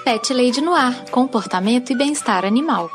Pet Lady no Ar, comportamento e bem-estar animal.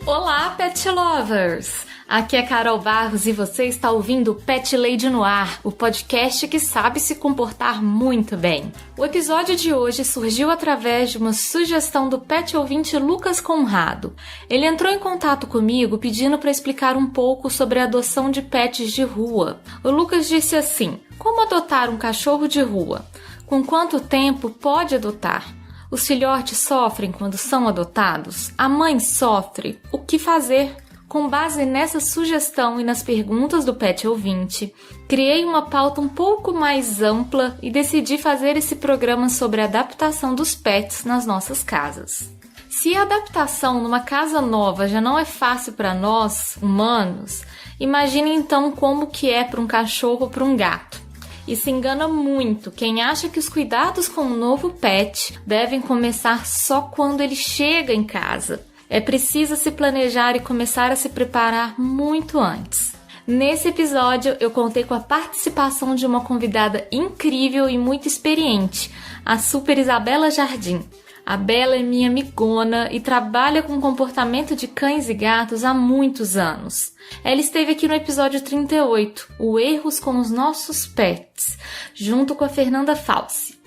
Olá, Pet Lovers! Aqui é Carol Barros e você está ouvindo o Pet Lady no Ar, o podcast que sabe se comportar muito bem. O episódio de hoje surgiu através de uma sugestão do pet ouvinte Lucas Conrado. Ele entrou em contato comigo pedindo para explicar um pouco sobre a adoção de pets de rua. O Lucas disse assim: como adotar um cachorro de rua? Com quanto tempo pode adotar? Os filhotes sofrem quando são adotados? A mãe sofre? O que fazer? Com base nessa sugestão e nas perguntas do pet ouvinte, criei uma pauta um pouco mais ampla e decidi fazer esse programa sobre a adaptação dos pets nas nossas casas. Se a adaptação numa casa nova já não é fácil para nós, humanos, imagine então como que é para um cachorro ou para um gato. E se engana muito quem acha que os cuidados com um novo pet devem começar só quando ele chega em casa. É preciso se planejar e começar a se preparar muito antes. Nesse episódio, eu contei com a participação de uma convidada incrível e muito experiente, a Super Isabela Jardim. A Bela é minha amigona e trabalha com comportamento de cães e gatos há muitos anos. Ela esteve aqui no episódio 38, o Erros com os Nossos Pets, junto com a Fernanda Falsi.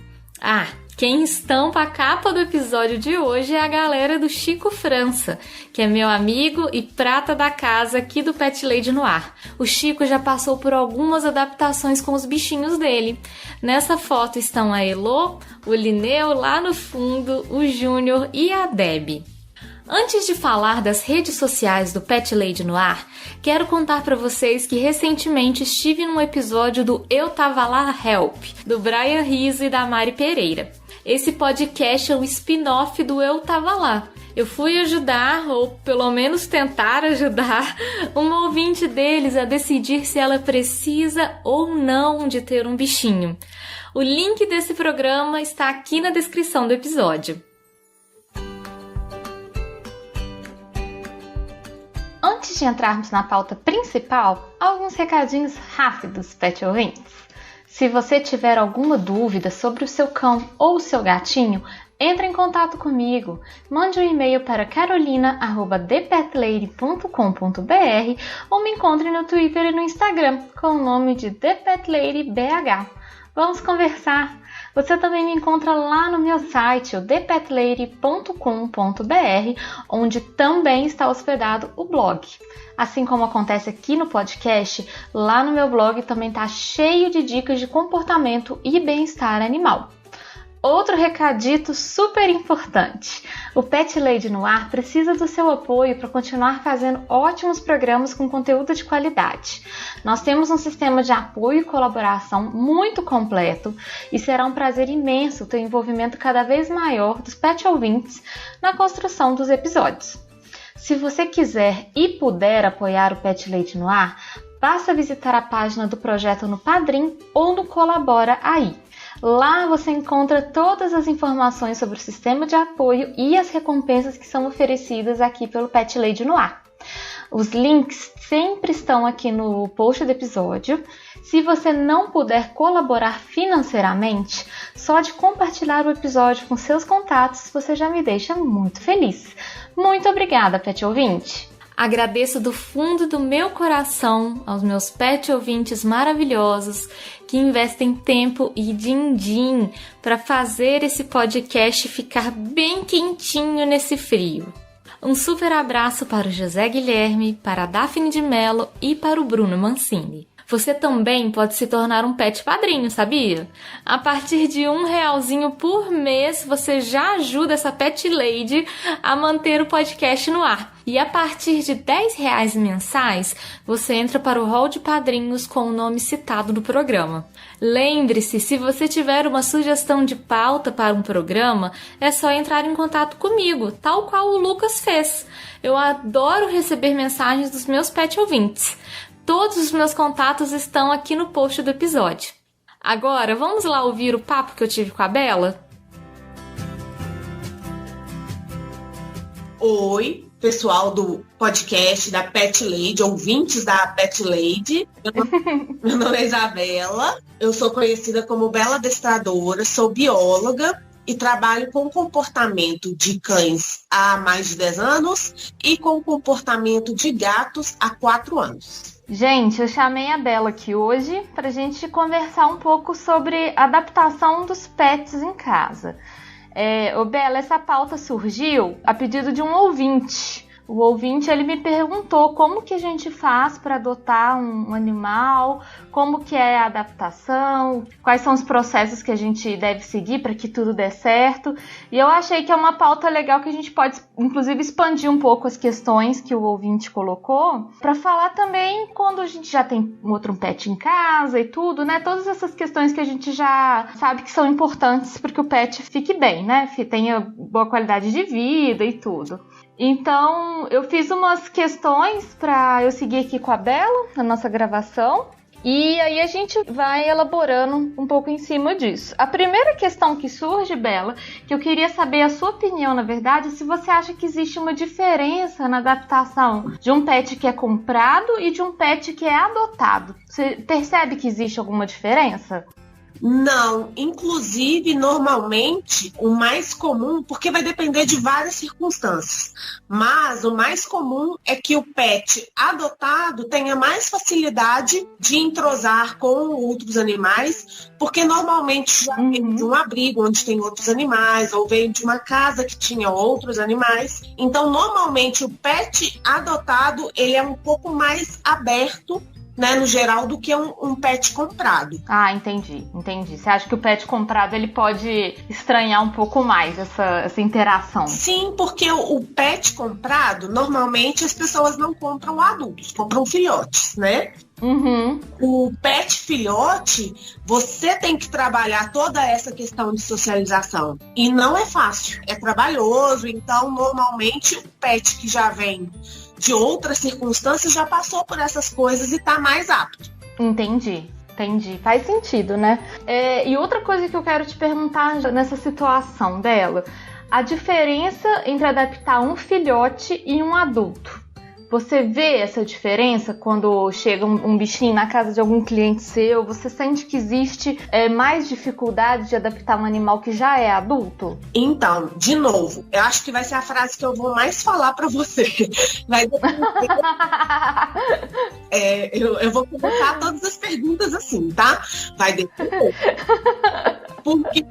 Quem estampa a capa do episódio de hoje é a galera do Chico França, que é meu amigo e prata da casa aqui do Pet Lady no Ar. O Chico já passou por algumas adaptações com os bichinhos dele. Nessa foto estão a Elô, o Lineu lá no fundo, o Júnior e a Debbie. Antes de falar das redes sociais do Pet Lady no Ar, quero contar para vocês que recentemente estive num episódio do Eu Tava Lá Help, do Brian Rizzo e da Mari Pereira. Esse podcast é um spin-off do Eu Tava Lá. Eu fui ajudar, ou pelo menos tentar ajudar, uma ouvinte deles a decidir se ela precisa ou não de ter um bichinho. O link desse programa está aqui na descrição do episódio. Antes de entrarmos na pauta principal, alguns recadinhos rápidos, pet ouvintes. Se você tiver alguma dúvida sobre o seu cão ou o seu gatinho, entre em contato comigo. Mande um e-mail para carolina@thepetlady.com.br ou me encontre no Twitter e no Instagram com o nome de ThePetLadyBH. Vamos conversar! Você também me encontra lá no meu site, o thepetlady.com.br, onde também está hospedado o blog. Assim como acontece aqui no podcast, lá no meu blog também está cheio de dicas de comportamento e bem-estar animal. Outro recadito super importante. O Pet Lady no Ar precisa do seu apoio para continuar fazendo ótimos programas com conteúdo de qualidade. Nós temos um sistema de apoio e colaboração muito completo e será um prazer imenso ter um envolvimento cada vez maior dos pet ouvintes na construção dos episódios. Se você quiser e puder apoiar o Pet Lady no Ar, basta visitar a página do projeto no Padrim ou no Colabora Aí. Lá você encontra todas as informações sobre o sistema de apoio e as recompensas que são oferecidas aqui pelo Pet Lady no Ar. Os links sempre estão aqui no post do episódio. Se você não puder colaborar financeiramente, só de compartilhar o episódio com seus contatos, você já me deixa muito feliz. Muito obrigada, pet ouvinte! Agradeço do fundo do meu coração aos meus pet ouvintes maravilhosos que investem tempo e din-din para fazer esse podcast ficar bem quentinho nesse frio. Um super abraço para o José Guilherme, para a Daphne de Mello e para o Bruno Mancini. Você também pode se tornar um pet padrinho, sabia? A partir de R$1 por mês, você já ajuda essa Pet Lady a manter o podcast no ar. E a partir de R$10 mensais, você entra para o hall de padrinhos com o nome citado no programa. Lembre-se, se você tiver uma sugestão de pauta para um programa, é só entrar em contato comigo, tal qual o Lucas fez. Eu adoro receber mensagens dos meus pet ouvintes. Todos os meus contatos estão aqui no post do episódio. Agora, vamos lá ouvir o papo que eu tive com a Bela? Oi, pessoal do podcast da Pet Lady, ouvintes da Pet Lady. Meu nome é Isabela, eu sou conhecida como Bela Adestradora, sou bióloga e trabalho com comportamento de cães há mais de 10 anos e com comportamento de gatos há 4 anos. Gente, eu chamei a Bela aqui hoje para a gente conversar um pouco sobre adaptação dos pets em casa. Bela, essa pauta surgiu a pedido de um ouvinte. O ouvinte, ele me perguntou como que a gente faz para adotar um animal, como que é a adaptação, quais são os processos que a gente deve seguir para que tudo dê certo. E eu achei que é uma pauta legal que a gente pode, inclusive, expandir um pouco as questões que o ouvinte colocou, para falar também quando a gente já tem um pet em casa e tudo, né? Todas essas questões que a gente já sabe que são importantes para que o pet fique bem, né? Tenha boa qualidade de vida e tudo. Então, eu fiz umas questões para eu seguir aqui com a Bela, na nossa gravação, e aí a gente vai elaborando um pouco em cima disso. A primeira questão que surge, Bela, que eu queria saber a sua opinião, na verdade, é se você acha que existe uma diferença na adaptação de um pet que é comprado e de um pet que é adotado. Você percebe que existe alguma diferença? Não, inclusive, normalmente, o mais comum, porque vai depender de várias circunstâncias, mas o mais comum é que o pet adotado tenha mais facilidade de entrosar com outros animais, porque normalmente já veio de um abrigo onde tem outros animais, ou veio de uma casa que tinha outros animais. Então, normalmente, o pet adotado, ele é um pouco mais aberto, né, no geral, do que um pet comprado. Ah, entendi. Você acha que o pet comprado ele pode estranhar um pouco mais essa interação? Sim, porque o pet comprado, normalmente as pessoas não compram adultos, compram filhotes, né? O pet filhote, você tem que trabalhar toda essa questão de socialização. E não é fácil, é trabalhoso. Então, normalmente, o pet que já vem de outras circunstâncias já passou por essas coisas e está mais apto. Entendi. Faz sentido, né? E outra coisa que eu quero te perguntar nessa situação dela, a diferença entre adaptar um filhote e um adulto. Você vê essa diferença quando chega um bichinho na casa de algum cliente seu? Você sente que existe mais dificuldade de adaptar um animal que já é adulto? Então, de novo, eu acho que vai ser a frase que eu vou mais falar pra você. Vai depender. Eu vou colocar todas as perguntas assim, tá? Vai depender. Porque...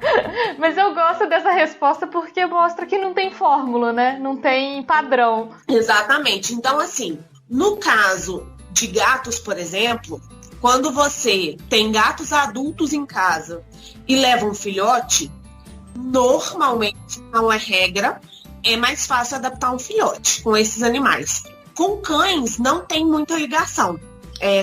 Mas eu gosto dessa resposta porque mostra que não tem fórmula, né? Não tem padrão. Exatamente. Então, assim, no caso de gatos, por exemplo, quando você tem gatos adultos em casa e leva um filhote, normalmente, não é regra, é mais fácil adaptar um filhote com esses animais. Com cães, não tem muita ligação.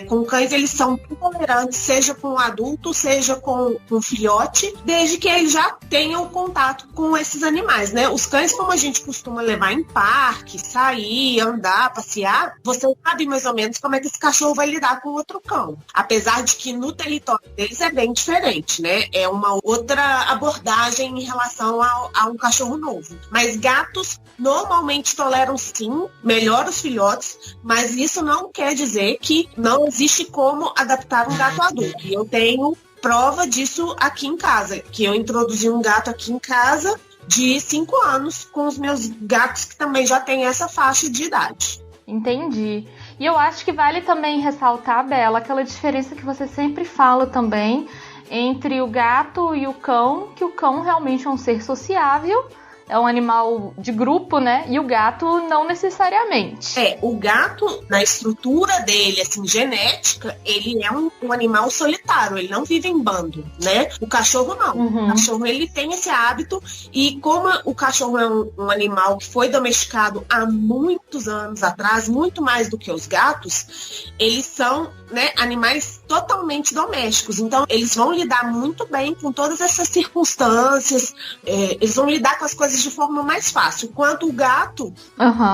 Com cães, eles são intolerantes, seja com o adulto, seja com o filhote, desde que eles já tenham contato com esses animais, né? Os cães, como a gente costuma levar em parque, sair, andar, passear, você sabe mais ou menos como é que esse cachorro vai lidar com outro cão. Apesar de que no território deles é bem diferente, né? É uma outra abordagem em relação a um cachorro novo. Mas gatos normalmente toleram sim, melhor os filhotes, mas isso não quer dizer que não existe como adaptar um gato adulto. E eu tenho prova disso aqui em casa, que eu introduzi um gato aqui em casa de 5 anos com os meus gatos que também já têm essa faixa de idade. Entendi. E eu acho que vale também ressaltar, Bela, aquela diferença que você sempre fala também entre o gato e o cão, que o cão realmente é um ser sociável, é um animal de grupo, né? E o gato não necessariamente. O gato, na estrutura dele, assim, genética, ele é um animal solitário, ele não vive em bando, né? O cachorro não. O cachorro, ele tem esse hábito e como o cachorro é um animal que foi domesticado há muitos anos atrás, muito mais do que os gatos, eles são, né, animais totalmente domésticos. Então, eles vão lidar muito bem com todas essas circunstâncias, eles vão lidar com as coisas de forma mais fácil. Enquanto o gato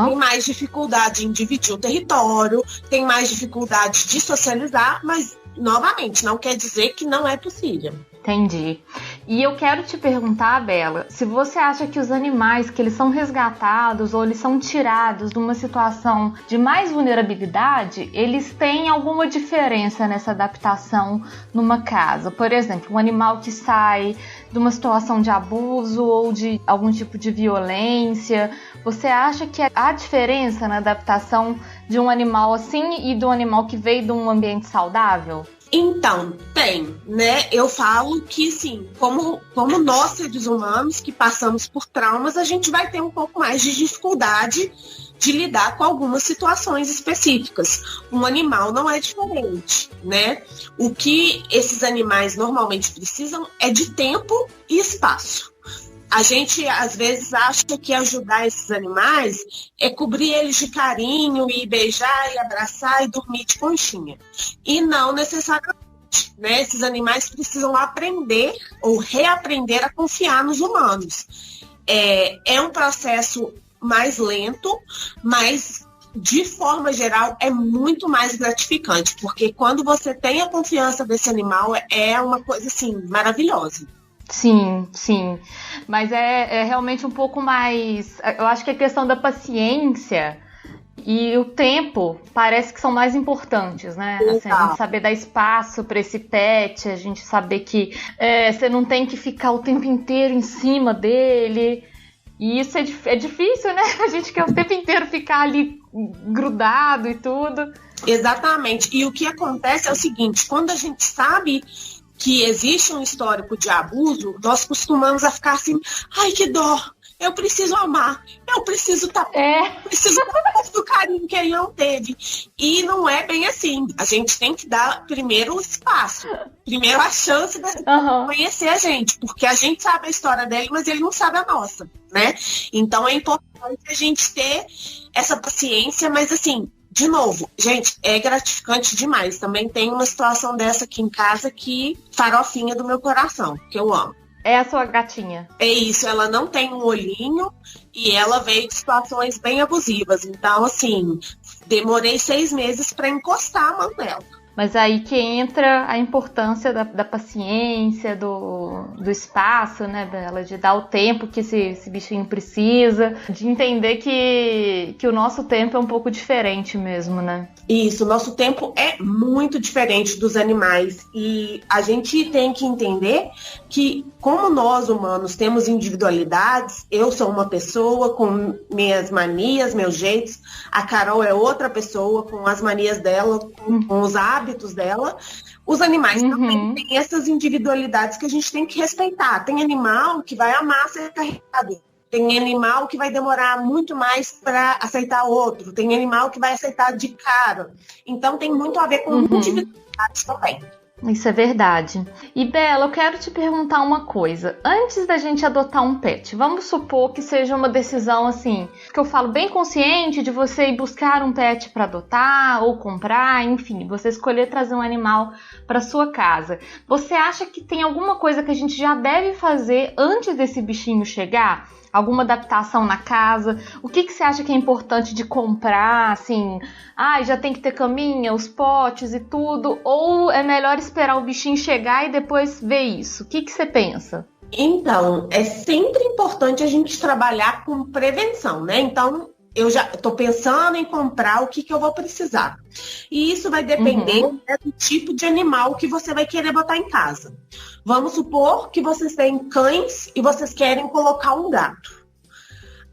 tem mais dificuldade em dividir o território, tem mais dificuldade de socializar, mas, novamente, não quer dizer que não é possível. Entendi. E eu quero te perguntar, Bela, se você acha que os animais que eles são resgatados ou eles são tirados de uma situação de mais vulnerabilidade, eles têm alguma diferença nessa adaptação numa casa. Por exemplo, um animal que sai de uma situação de abuso ou de algum tipo de violência, você acha que há diferença na adaptação de um animal assim e de um animal que veio de um ambiente saudável? Então, tem, né? Eu falo que, sim, como nós, seres humanos, que passamos por traumas, a gente vai ter um pouco mais de dificuldade de lidar com algumas situações específicas. Um animal não é diferente, né? O que esses animais normalmente precisam é de tempo e espaço. A gente, às vezes, acha que ajudar esses animais é cobrir eles de carinho e beijar e abraçar e dormir de conchinha. E não necessariamente, né? Esses animais precisam aprender ou reaprender a confiar nos humanos. É um processo mais lento, mas, de forma geral, é muito mais gratificante, porque quando você tem a confiança desse animal, é uma coisa, assim, maravilhosa. Sim, sim. Mas é realmente um pouco mais... Eu acho que a questão da paciência e o tempo parece que são mais importantes, né? Assim, a gente saber dar espaço para esse pet, a gente saber que você não tem que ficar o tempo inteiro em cima dele. E isso é difícil, né? A gente quer o tempo inteiro ficar ali grudado e tudo. Exatamente. E o que acontece é o seguinte, quando a gente sabe que existe um histórico de abuso, nós costumamos a ficar assim, ai, que dó, eu preciso amar, eu preciso preciso dar do carinho que ele não teve. E não é bem assim. A gente tem que dar primeiro o espaço, primeiro a chance de conhecer a gente, porque a gente sabe a história dele, mas ele não sabe a nossa, né? Então é importante a gente ter essa paciência, mas assim, de novo, gente, é gratificante demais. Também tem uma situação dessa aqui em casa que farofinha do meu coração, que eu amo. É a sua gatinha? É isso, ela não tem um olhinho e ela veio de situações bem abusivas. Então, assim, demorei 6 meses para encostar a mão dela. Mas aí que entra a importância da paciência, do espaço, né, Bela? De dar o tempo que esse bichinho precisa, de entender que o nosso tempo é um pouco diferente mesmo, né? Isso, o nosso tempo é muito diferente dos animais e a gente tem que entender que, como nós humanos temos individualidades, eu sou uma pessoa com minhas manias, meus jeitos, a Carol é outra pessoa com as manias dela, com os hábitos dela. Os animais também têm essas individualidades que a gente tem que respeitar. Tem animal que vai amar ser carregado. Tem animal que vai demorar muito mais para aceitar outro. Tem animal que vai aceitar de cara. Então tem muito a ver com individualidades também. Isso é verdade. E Bela, eu quero te perguntar uma coisa. Antes da gente adotar um pet, vamos supor que seja uma decisão assim, que eu falo bem consciente de você ir buscar um pet para adotar ou comprar, enfim, você escolher trazer um animal para sua casa. Você acha que tem alguma coisa que a gente já deve fazer antes desse bichinho chegar? Alguma adaptação na casa? O que você acha que é importante de comprar, assim? Já tem que ter caminha, os potes e tudo? Ou é melhor esperar o bichinho chegar e depois ver isso? O que você pensa? Então, é sempre importante a gente trabalhar com prevenção, né? Então, eu já estou pensando em comprar o que eu vou precisar. E isso vai depender do tipo de animal que você vai querer botar em casa. Vamos supor que vocês têm cães e vocês querem colocar um gato.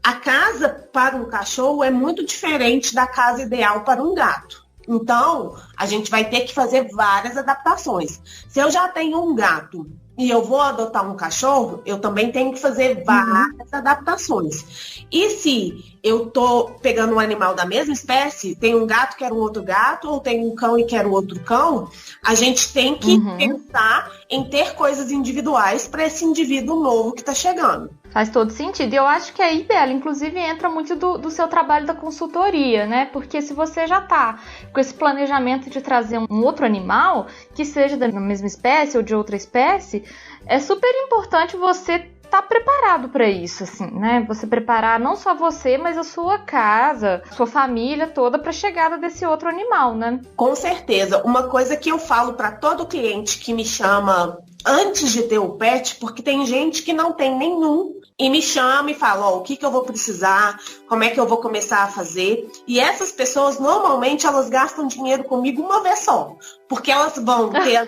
A casa para um cachorro é muito diferente da casa ideal para um gato. Então, a gente vai ter que fazer várias adaptações. Se eu já tenho um gato e eu vou adotar um cachorro, eu também tenho que fazer várias adaptações. E se eu tô pegando um animal da mesma espécie, tem um gato que quer um outro gato, ou tem um cão e quer um outro cão, a gente tem que pensar em ter coisas individuais para esse indivíduo novo que está chegando. Faz todo sentido. E eu acho que aí, Bela, inclusive entra muito do seu trabalho da consultoria, né? Porque se você já tá com esse planejamento de trazer um outro animal, que seja da mesma espécie ou de outra espécie, é super importante você estar preparado para isso, assim, né? Você preparar não só você, mas a sua casa, sua família toda para a chegada desse outro animal, né? Com certeza. Uma coisa que eu falo para todo cliente que me chama antes de ter o pet, porque tem gente que não tem nenhum e me chama e fala, ó, o que eu vou precisar, como é que eu vou começar a fazer. E essas pessoas, normalmente, elas gastam dinheiro comigo uma vez só, porque elas vão ter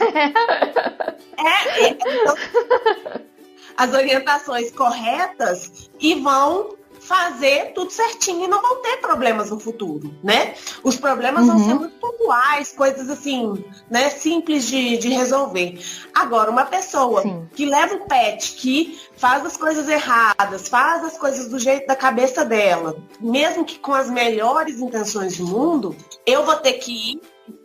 as orientações corretas e vão fazer tudo certinho e não vão ter problemas no futuro, né? Os problemas vão ser muito pontuais, coisas assim, né, simples de resolver. Agora, uma pessoa que leva o pet, que faz as coisas erradas, faz as coisas do jeito da cabeça dela, mesmo que com as melhores intenções do mundo, eu vou ter que ir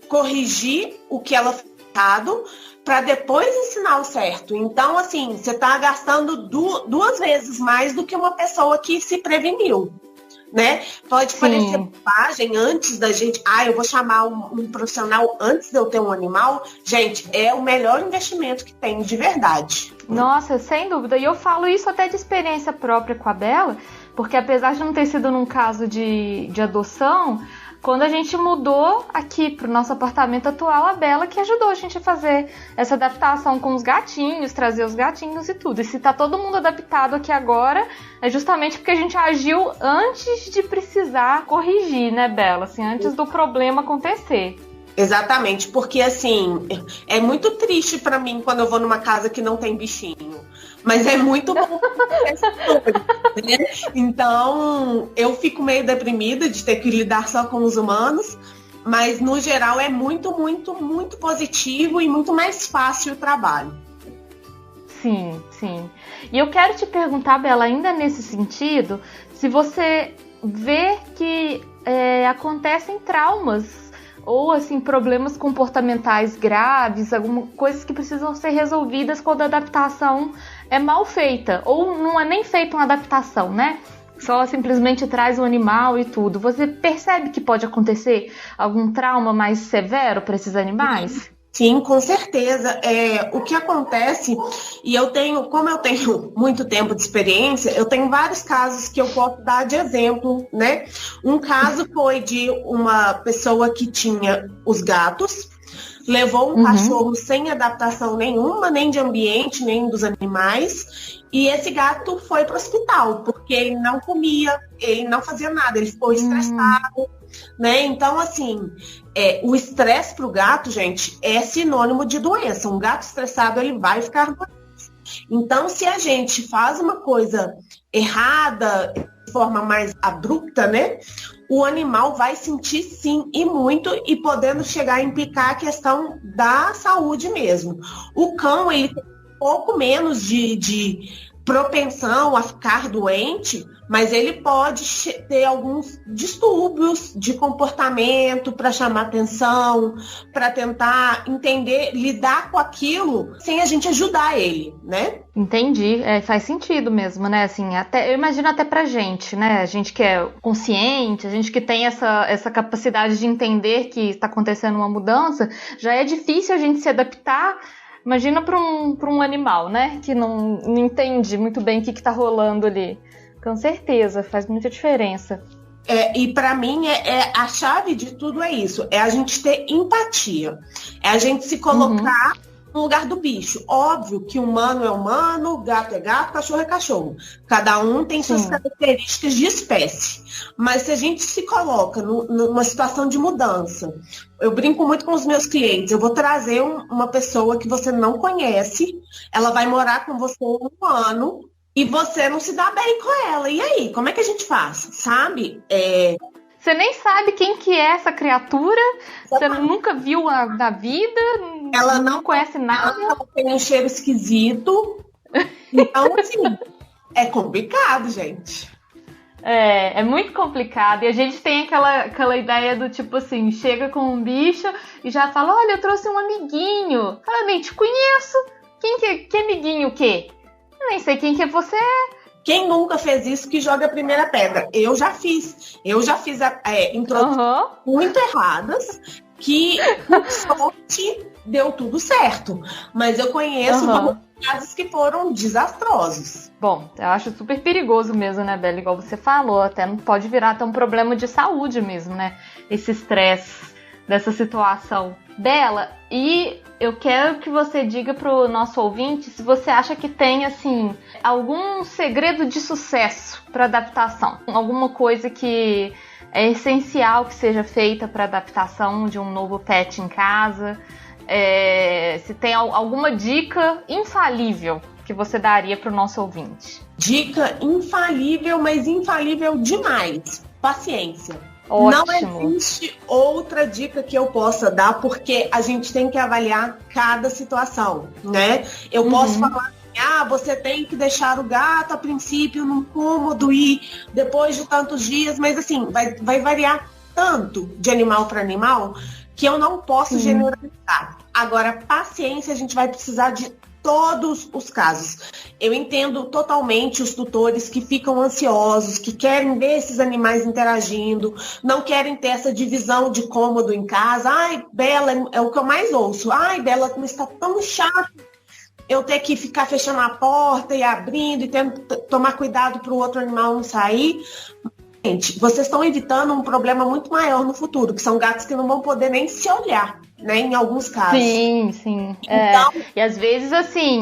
corrigir o que ela fez errado para depois ensinar o certo. Então, assim, você está gastando duas vezes mais do que uma pessoa que se preveniu, né? Pode parecer bobagem antes da gente... eu vou chamar um profissional antes de eu ter um animal. Gente, é o melhor investimento que tem, de verdade. Nossa, sem dúvida. E eu falo isso até de experiência própria com a Bela, porque apesar de não ter sido num caso de adoção... Quando a gente mudou aqui pro nosso apartamento atual, a Bela que ajudou a gente a fazer essa adaptação com os gatinhos, trazer os gatinhos e tudo. E se tá todo mundo adaptado aqui agora, é justamente porque a gente agiu antes de precisar corrigir, né, Bela? Assim, antes do problema acontecer. Exatamente, porque assim, é muito triste pra mim quando eu vou numa casa que não tem bichinho. Mas é muito bom essa história, né? Então, eu fico meio deprimida de ter que lidar só com os humanos, mas no geral é muito, muito, muito positivo e muito mais fácil o trabalho. Sim, sim. E eu quero te perguntar, Bela, ainda nesse sentido, se você vê que acontecem traumas ou assim, problemas comportamentais graves, algumas coisas que precisam ser resolvidas quando a adaptação é mal feita, ou não é nem feita uma adaptação, né? Só simplesmente traz o animal e tudo. Você percebe que pode acontecer algum trauma mais severo para esses animais? Sim, com certeza. O que acontece, e como eu tenho muito tempo de experiência, eu tenho vários casos que eu posso dar de exemplo, né? Um caso foi de uma pessoa que tinha os gatos, levou um cachorro sem adaptação nenhuma, nem de ambiente, nem dos animais, e esse gato foi para o hospital, porque ele não comia, ele não fazia nada, ele ficou estressado, né? Então, assim, o estresse para o gato, gente, é sinônimo de doença. Um gato estressado, ele vai ficar doente. Então, se a gente faz uma coisa errada, de forma mais abrupta, né? O animal vai sentir sim, e muito, e podendo chegar a implicar a questão da saúde mesmo. O cão, ele tem um pouco menos de propensão a ficar doente, mas ele pode ter alguns distúrbios de comportamento para chamar atenção, para tentar entender, lidar com aquilo sem a gente ajudar ele, né? Entendi, faz sentido mesmo, né? Assim, eu imagino até pra gente, né? A gente que é consciente, a gente que tem essa capacidade de entender que está acontecendo uma mudança, já é difícil a gente se adaptar. Imagina para um animal, né? Que não entende muito bem o que está rolando ali. Com certeza, faz muita diferença. E para mim, a chave de tudo é isso. É a gente ter empatia. É a gente se colocar no lugar do bicho. Óbvio que humano é humano, gato é gato, cachorro é cachorro. Cada um tem suas características de espécie. Mas se a gente se coloca numa situação de mudança, eu brinco muito com os meus clientes, eu vou trazer uma pessoa que você não conhece, ela vai morar com você 1 ano, e você não se dá bem com ela. E aí, como é que a gente faz? Sabe? Você nem sabe quem que é essa criatura, você nunca viu na vida, ela não conhece nada. Ela tem um cheiro esquisito. Então, assim, é complicado, gente. É muito complicado. E a gente tem aquela ideia do tipo assim, chega com um bicho e já fala, olha, eu trouxe um amiguinho. Fala, nem te conheço. Que amiguinho o quê? Eu nem sei quem que você é. Quem nunca fez isso que joga a primeira pedra? Eu já fiz introduções muito erradas que, por sorte, deu tudo certo. Mas eu conheço casos que foram desastrosos. Bom, eu acho super perigoso mesmo, né, Bela? Igual você falou, até não pode virar até um problema de saúde mesmo, né? Esse estresse dessa situação. Bela, e eu quero que você diga pro nosso ouvinte se você acha que tem, assim, algum segredo de sucesso para adaptação. Alguma coisa que é essencial que seja feita para adaptação de um novo pet em casa. Se tem alguma dica infalível que você daria para o nosso ouvinte. Dica infalível, mas infalível demais. Paciência. Ótimo. Não existe outra dica que eu possa dar, porque a gente tem que avaliar cada situação, né? Eu posso falar, você tem que deixar o gato a princípio num cômodo e depois de tantos dias, mas assim, vai variar tanto de animal para animal que eu não posso generalizar. Agora, paciência, a gente vai precisar de todos os casos. Eu entendo totalmente os tutores que ficam ansiosos, que querem ver esses animais interagindo, não querem ter essa divisão de cômodo em casa. Ai, Bela, é o que eu mais ouço. Ai, Bela, como está tão chato eu ter que ficar fechando a porta e abrindo e tendo que tomar cuidado para o outro animal não sair. Gente, vocês estão evitando um problema muito maior no futuro, que são gatos que não vão poder nem se olhar, né, em alguns casos. Sim. Então, e às vezes, assim,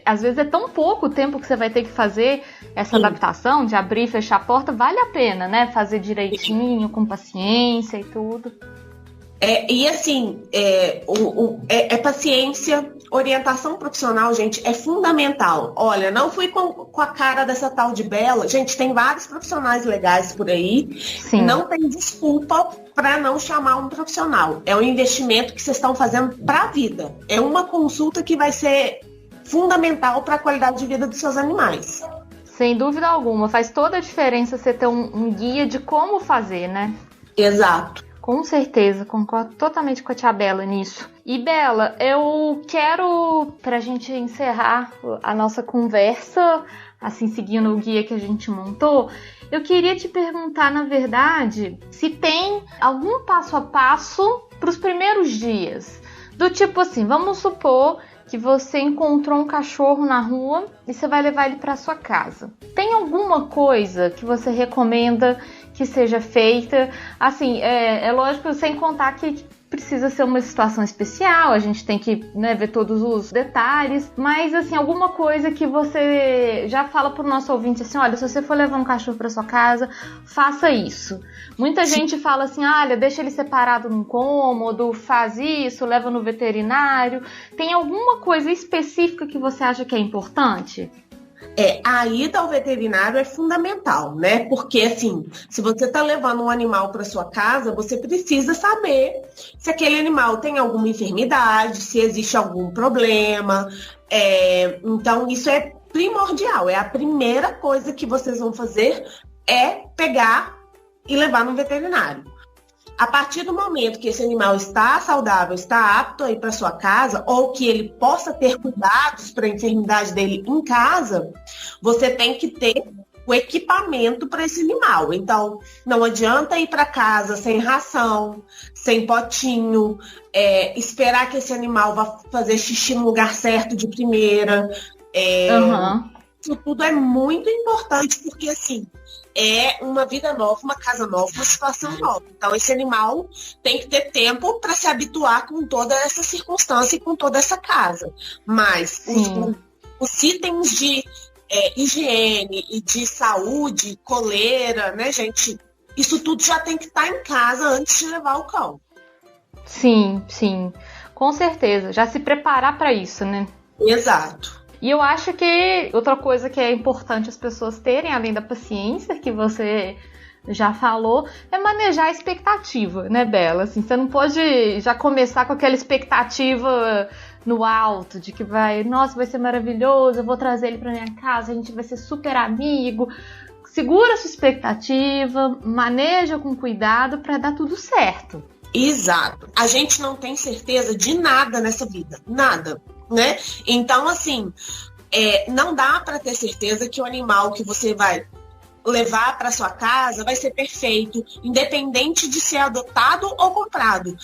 às vezes é tão pouco tempo que você vai ter que fazer essa adaptação, de abrir e fechar a porta, vale a pena, né, fazer direitinho, com paciência e tudo. E assim, paciência, orientação profissional, gente, é fundamental. Olha, não fui com a cara dessa tal de Bela. Gente, tem vários profissionais legais por aí. Sim. Não tem desculpa para não chamar um profissional. É um investimento que vocês estão fazendo para a vida. É uma consulta que vai ser fundamental para a qualidade de vida dos seus animais. Sem dúvida alguma. Faz toda a diferença você ter um guia de como fazer, né? Exato. Com certeza, concordo totalmente com a tia Bela nisso. E Bela, eu quero, pra gente encerrar a nossa conversa, assim, seguindo o guia que a gente montou, eu queria te perguntar, na verdade, se tem algum passo a passo pros primeiros dias. Do tipo assim, vamos supor que você encontrou um cachorro na rua e você vai levar ele pra sua casa. Tem alguma coisa que você recomenda que seja feita? Assim, é lógico, sem contar que precisa ser uma situação especial, a gente tem que, né, ver todos os detalhes, mas assim, alguma coisa que você já fala pro nosso ouvinte assim, olha, se você for levar um cachorro para sua casa, faça isso. Muita gente fala assim, olha, deixa ele separado num cômodo, faz isso, leva no veterinário. Tem alguma coisa específica que você acha que é importante? A ida ao veterinário é fundamental, né? Porque, assim, se você está levando um animal para sua casa, você precisa saber se aquele animal tem alguma enfermidade, se existe algum problema. Então, isso é primordial. É a primeira coisa que vocês vão fazer é pegar e levar no veterinário. A partir do momento que esse animal está saudável, está apto a ir para sua casa, ou que ele possa ter cuidados para a enfermidade dele em casa, você tem que ter o equipamento para esse animal. Então, não adianta ir para casa sem ração, sem potinho, esperar que esse animal vá fazer xixi no lugar certo de primeira. Isso tudo é muito importante, porque assim, é uma vida nova, uma casa nova, uma situação nova. Então, esse animal tem que ter tempo para se habituar com toda essa circunstância e com toda essa casa. Mas os itens de higiene e de saúde, coleira, né, gente? Isso tudo já tem que estar em casa antes de levar o cão. Sim, com certeza. Já se preparar para isso, né? Exato. E eu acho que outra coisa que é importante as pessoas terem, além da paciência que você já falou, é manejar a expectativa, né, Bela? Assim, você não pode já começar com aquela expectativa no alto, de que vai ser maravilhoso, eu vou trazer ele pra minha casa, a gente vai ser super amigo. Segura a sua expectativa, maneja com cuidado para dar tudo certo. Exato. A gente não tem certeza de nada nessa vida. Nada. Né? Então, assim, não dá para ter certeza que o animal que você vai levar para sua casa vai ser perfeito, independente de ser adotado ou comprado.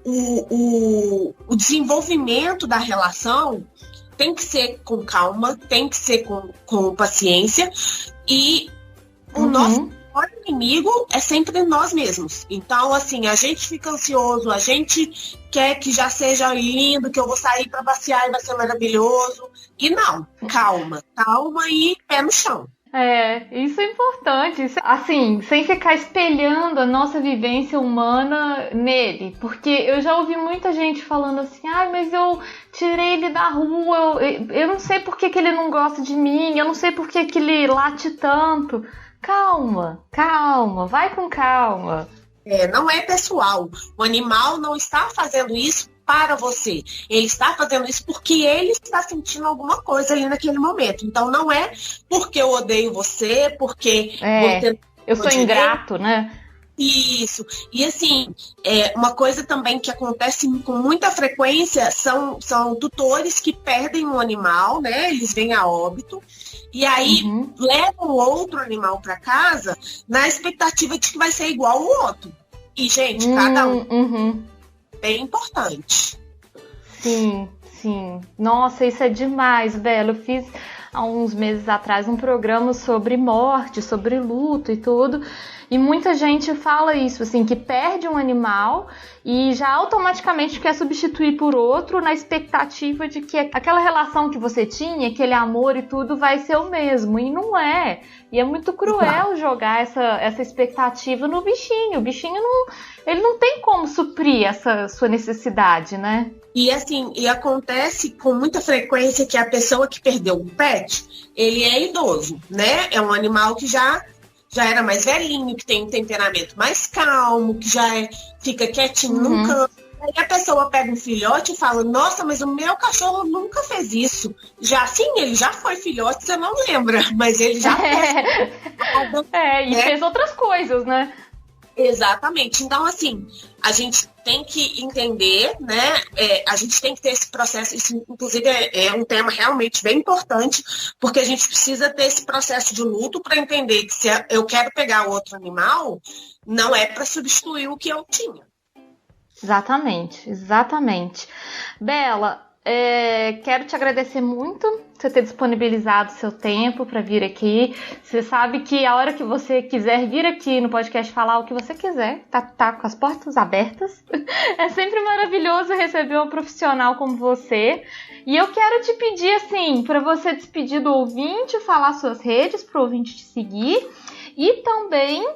O desenvolvimento da relação tem que ser com calma, tem que ser com paciência, e o nosso maior inimigo é sempre nós mesmos. Então, assim, a gente fica ansioso, a gente quer que já seja lindo, que eu vou sair para passear e vai ser maravilhoso. E não, calma e pé no chão. Isso é importante, assim, sem ficar espelhando a nossa vivência humana nele, porque eu já ouvi muita gente falando assim, mas eu tirei ele da rua, eu não sei por que ele não gosta de mim, eu não sei por que ele late tanto. Calma, vai com calma. Não é pessoal, o animal não está fazendo isso para você. Ele está fazendo isso porque ele está sentindo alguma coisa ali naquele momento. Então não é porque eu odeio você, porque você eu sou ingrato, né? Isso. E assim, uma coisa também que acontece com muita frequência são tutores que perdem um animal, né? Eles vêm a óbito. E aí levam outro animal para casa na expectativa de que vai ser igual ao outro. E, gente, cada um bem importante. Sim. Nossa, isso é demais, Bela. Eu fiz há uns meses atrás um programa sobre morte, sobre luto e tudo. E muita gente fala isso, assim, que perde um animal e já automaticamente quer substituir por outro na expectativa de que aquela relação que você tinha, aquele amor e tudo vai ser o mesmo. E não é. E é muito cruel jogar essa expectativa no bichinho. O bichinho ele não tem como suprir essa sua necessidade, né? E assim, acontece com muita frequência que a pessoa que perdeu um pet, ele é idoso, né? É um animal que já era mais velhinho, que tem um temperamento mais calmo, que fica quietinho num canto. Aí a pessoa pega um filhote e fala, nossa, mas o meu cachorro nunca fez isso. Ele já foi filhote, você não lembra, mas ele já fez. E fez outras coisas, né? Exatamente. Então, assim, a gente tem que entender, né? A gente tem que ter esse processo. Isso, inclusive, é um tema realmente bem importante, porque a gente precisa ter esse processo de luto para entender que se eu quero pegar outro animal, não é para substituir o que eu tinha. Exatamente. Bela, quero te agradecer muito por você ter disponibilizado o seu tempo para vir aqui. Você sabe que a hora que você quiser vir aqui no podcast falar o que você quiser, tá com as portas abertas. É sempre maravilhoso receber um profissional como você. E eu quero te pedir, assim, para você despedir do ouvinte, falar suas redes para o ouvinte te seguir e também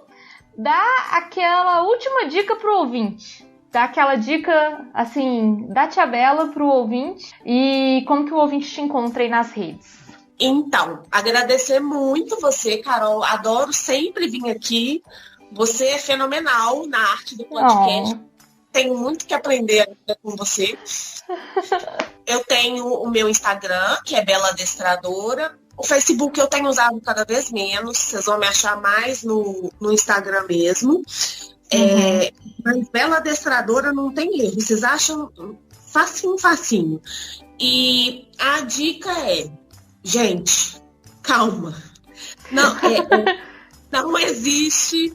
dar aquela última dica para o ouvinte. Dá aquela dica, assim, da Tia Bela pro ouvinte e como que o ouvinte te encontra aí nas redes. Então, agradecer muito você, Carol. Adoro sempre vir aqui. Você é fenomenal na arte do podcast. Tenho muito que aprender com você. Eu tenho o meu Instagram, que é Bela Adestradora. O Facebook eu tenho usado cada vez menos. Vocês vão me achar mais no Instagram mesmo. Mas Bela Adestradora não tem erro. Vocês acham facinho. E a dica é, gente, calma. Não existe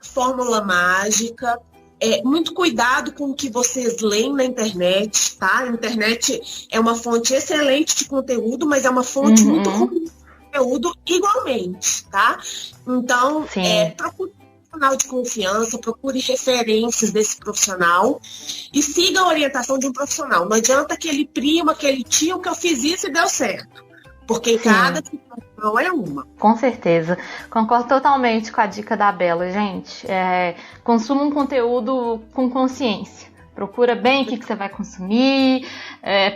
fórmula mágica. Muito cuidado com o que vocês leem na internet, tá? A internet é uma fonte excelente de conteúdo, mas é uma fonte muito ruim de conteúdo igualmente, tá? Então, procure profissional de confiança, procure referências desse profissional e siga a orientação de um profissional. Não adianta aquele primo, aquele tio que eu fiz isso e deu certo. Porque cada situação é uma. Com certeza. Concordo totalmente com a dica da Bela, gente. Consuma um conteúdo com consciência. Procura bem o que você vai consumir,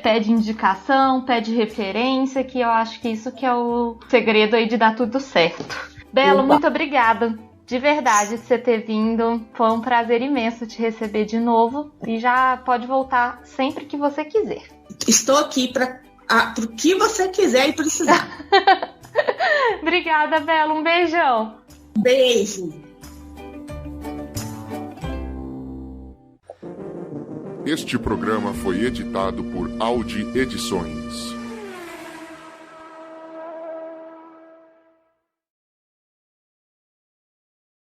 pede indicação, pede referência, que eu acho que isso que é o segredo aí de dar tudo certo. Bela, muito obrigada. De verdade, de você ter vindo. Foi um prazer imenso te receber de novo. E já pode voltar sempre que você quiser. Estou aqui para o que você quiser e precisar. Obrigada, Bela. Um beijão. Beijo. Este programa foi editado por Audi Edições.